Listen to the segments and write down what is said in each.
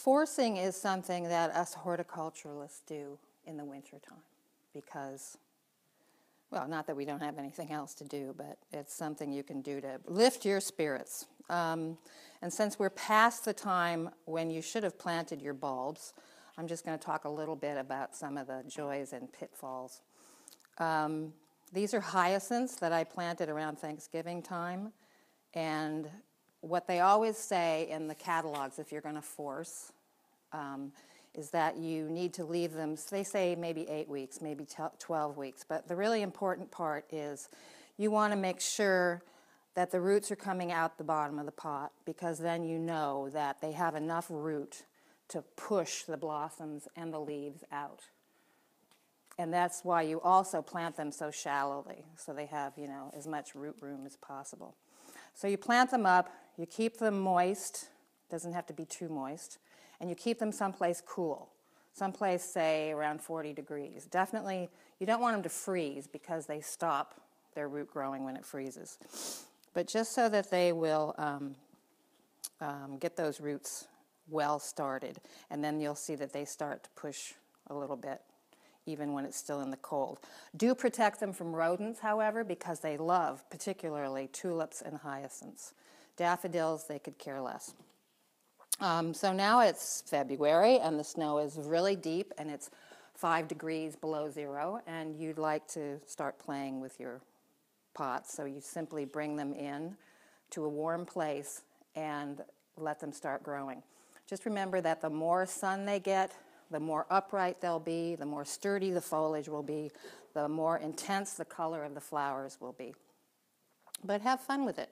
Forcing is something that us horticulturalists do in the wintertime because, well, not that we don't have anything else to do, but it's something you can do to lift your spirits. And since we're past the time when you should have planted your bulbs, I'm just going to talk a little bit about some of the joys and pitfalls. These are hyacinths that I planted around Thanksgiving time, and what they always say in the catalogs if you're going to force is that you need to leave them, they say maybe 8 weeks, maybe 12 weeks, but the really important part is you want to make sure that the roots are coming out the bottom of the pot, because then you know that they have enough root to push the blossoms and the leaves out. And that's why you also plant them so shallowly, so they have, you know, as much root room as possible. So you plant them up, you keep them moist, doesn't have to be too moist, and you keep them someplace cool, someplace, say, around 40 degrees. Definitely, you don't want them to freeze because they stop their root growing when it freezes. But just so that they will get those roots well started, and then you'll see that they start to push a little bit, even when it's still in the cold. Do protect them from rodents, however, because they love, particularly, tulips and hyacinths. Daffodils, they could care less. So now it's February, and the snow is really deep, and it's 5 degrees below zero, and you'd like to start playing with your pots, so you simply bring them in to a warm place and let them start growing. Just remember that the more sun they get, the more upright they'll be, the more sturdy the foliage will be, the more intense the color of the flowers will be. But have fun with it.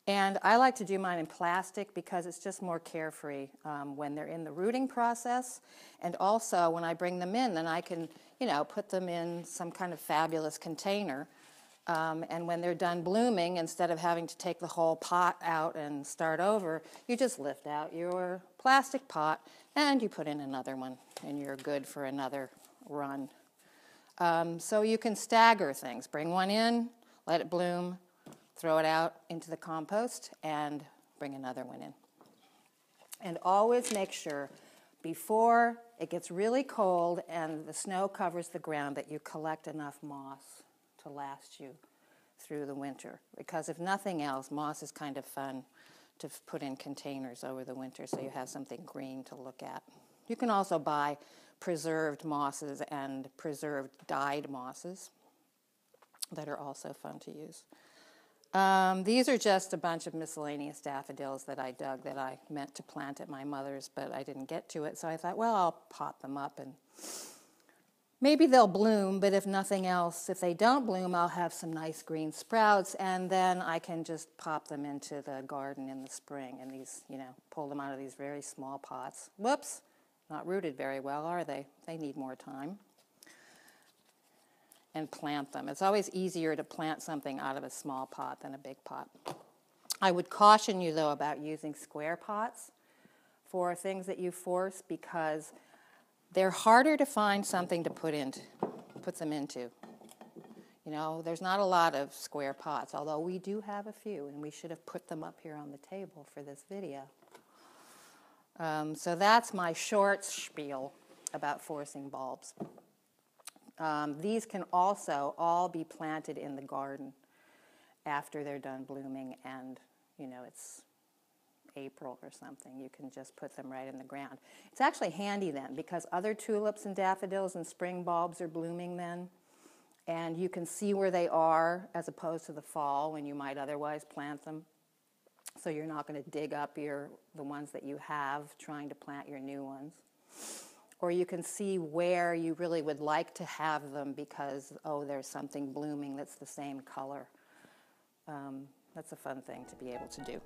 And I like to do mine in plastic because it's just more carefree when they're in the rooting process. And also when I bring them in, then I can, you know, put them in some kind of fabulous container. And when they're done blooming, instead of having to take the whole pot out and start over, you just lift out your plastic pot and you put in another one, and you're good for another run. So you can stagger things. Bring one in, let it bloom, throw it out into the compost, and bring another one in. And always make sure, before it gets really cold and the snow covers the ground, that you collect enough moss to last you through the winter. Because if nothing else, moss is kind of fun to put in containers over the winter so you have something green to look at. You can also buy preserved mosses and preserved dyed mosses that are also fun to use. These are just a bunch of miscellaneous daffodils that I dug that I meant to plant at my mother's, but I didn't get to it, so I thought, well, I'll pot them up and maybe they'll bloom, but if nothing else, if they don't bloom, I'll have some nice green sprouts, and then I can just pop them into the garden in the spring, and these, you know, pull them out of these very small pots. Whoops, not rooted very well, are they? They need more time. And plant them. It's always easier to plant something out of a small pot than a big pot. I would caution you, though, about using square pots for things that you force, because they're harder to find something to put them into. You know, there's not a lot of square pots, although we do have a few, and we should have put them up here on the table for this video. So that's my short spiel about forcing bulbs. These can also all be planted in the garden after they're done blooming, and, you know, it's April or something. You can just put them right in the ground. It's actually handy then, because other tulips and daffodils and spring bulbs are blooming then, and you can see where they are as opposed to the fall when you might otherwise plant them. So you're not going to dig up the ones that you have trying to plant your new ones. Or you can see where you really would like to have them because, oh, there's something blooming that's the same color. That's a fun thing to be able to do.